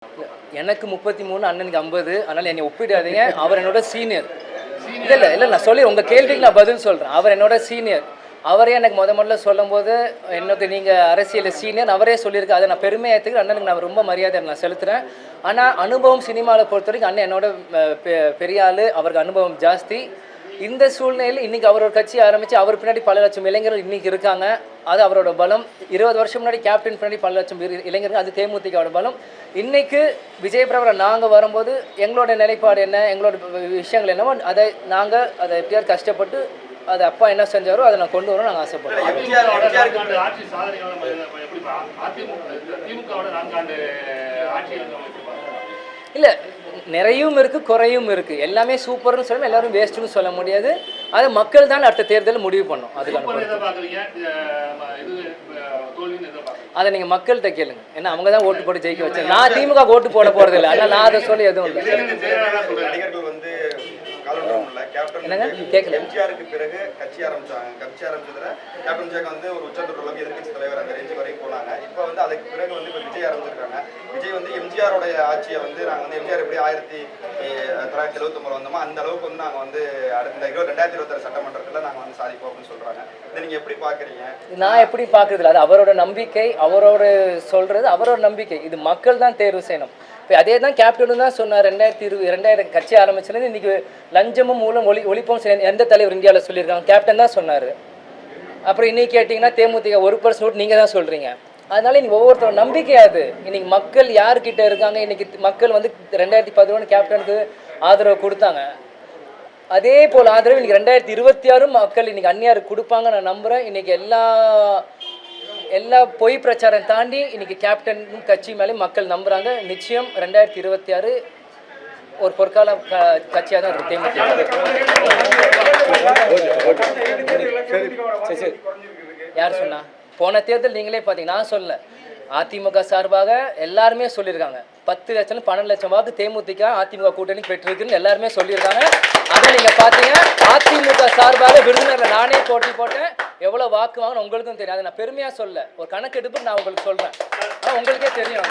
எனக்கு 33, அண்ணனுக்கு 50. அதனால் என்னை ஒப்பிடாதீங்க. அவர் என்னோட சீனியர். இல்லை நான் சொல்லி உங்கள் கேள்விக்கு நான் பதில் சொல்கிறேன். அவர் என்னோட சீனியர். அவரே எனக்கு முதல்ல சொல்லும்போது எனக்கு நீங்கள் அரசியல் சீனியர் அவரே சொல்லியிருக்கு. அதை நான் பெருமையாக ஏற்றுக்கிறேன். அண்ணனுக்கு நான் ரொம்ப மரியாதை நான் செலுத்துகிறேன். ஆனால் அனுபவம் சினிமாவில் பொறுத்த வரைக்கும் அண்ணன் என்னோட பெரிய ஆள். அவருக்கு அனுபவம் ஜாஸ்தி. இந்த சூழ்நிலையில் இன்றைக்கி அவர் ஒரு கட்சி ஆரம்பித்து அவர் பின்னாடி பல லட்சம் இளைஞர்கள் இன்றைக்கி இருக்காங்க. அது அவரோட பலம். 20 வருஷம் முன்னாடி கேப்டன் பின்னாடி பல லட்சம் இளைஞர்கள், அது தேமுதிகவோட பலம். இன்றைக்கு விஜய் பிரபல நாங்கள் வரும்போது எங்களோட நிலைப்பாடு என்ன, எங்களோட விஷயங்கள் என்னவோ அதை எப்படியாவது கஷ்டப்பட்டு அது அப்பா என்ன செஞ்சாரோ அதை நான் கொண்டு வரணும் நாங்கள் ஆசைப்படுறோம். இல்லை, நிறையும் இருக்குது, குறையும் இருக்குது. எல்லாமே சூப்பர்னு சொல்லணும், எல்லாரும் வேஸ்ட்டுன்னு சொல்ல முடியாது. அதை மக்கள் தான் அடுத்த தேர்தலில் முடிவு பண்ணோம். அதுக்கான அதை நீங்கள் மக்கள்கிட்ட கேளுங்க. ஏன்னா அவங்க தான் ஓட்டு போட்டு ஜெயிக்க வச்சாங்க. நான் திமுக ஓட்டு போட போகிறது இல்லை. ஆனால் நான் அதை சொல்லி எதுவும் இல்லை. என்னங்க கேட்கல. எம்ஜிஆருக்கு பிறகு கட்சி ஆரம்பிச்சதுல கேப்டன் விஜயகாந்த் வந்து ஒரு உச்சந்தொடர்ல எதிர்கட்சி தலைவர் அந்த ரேஞ்சு வரைக்கும் போனாங்க. இப்போ வந்து அதுக்கு பிறகு வந்து இப்போ விஜய் ஆரம்பிச்சிருக்காங்க. விஜய் வந்து எம்ஜிஆருடைய ஆட்சியை வந்து நாங்கள் வந்து எம்ஜிஆர் எப்படி 1979 வந்தோமோ அந்த அளவுக்கு வந்து நாங்கள் வந்து அடுத்த 2026 சட்டமன்றத்தில் நாங்கள் வந்து சாதிப்போம் அப்படின்னு சொல்றாங்க. இதை நீங்க எப்படி பாக்குறீங்க? நான் எப்படி பாக்குறதுல அது அவரோட நம்பிக்கை, அவரோட சொல்றது அவரோட நம்பிக்கை. இது மக்கள் தான் தேர்வு செய்யணும். இப்போ அதே தான் கேப்டனும் தான் சொன்னார். 2020 கட்சி ஆரம்பிச்சதுலேருந்து இன்றைக்கி லஞ்சமும் மூலம் ஒழிப்போம் எந்த தலைவர் இந்தியாவில் சொல்லியிருக்காங்க? கேப்டன் தான் சொன்னார். அப்புறம் இன்றைக்கி கேட்டிங்கன்னா தேமுதிக 1% நீங்கள் தான் சொல்கிறீங்க. அதனால் இன்றைக்கி ஒவ்வொருத்தரோட நம்பிக்கையாது. இன்றைக்கி மக்கள் யார்கிட்ட இருக்காங்க? இன்றைக்கி மக்கள் வந்து 2011 கேப்டனுக்கு ஆதரவு கொடுத்தாங்க. அதே போல் ஆதரவு இன்றைக்கி 2026 மக்கள் இன்றைக்கி அந்நியாருக்கு கொடுப்பாங்க நான் நம்புகிறேன். இன்றைக்கி எல்லா பொய் பிரச்சாரம் தாண்டி இன்னைக்கு கேப்டன் கட்சி மேலே மக்கள் நம்புறாங்க. நிச்சயம் 2026 ஒரு பொற்கால கட்சியாக தான் இருக்கு தேமுதிக. யார் சொன்னா? போன தேர்தல் நீங்களே பார்த்தீங்க, நான் சொல்ல. அதிமுக சார்பாக எல்லாருமே சொல்லியிருக்காங்க. 10 லட்சம் 12 லட்சம் வாக்கு தேமுதிக அதிமுக கூட்டணி பெற்றிருக்குன்னு எல்லாருமே சொல்லியிருக்காங்க. அதை நீங்கள் பார்த்தீங்க. அதிமுக சார்பாக விருதுநகரில் நானே போட்டி போட்டேன். எவ்வளோ வாக்கு வாங்கன்னு உங்களுக்கும் தெரியும். அதை நான் பெருமையாக சொல்ல, ஒரு கணக்கெடுப்பு நான் உங்களுக்கு சொல்கிறேன். உங்களுக்கே தெரியும்.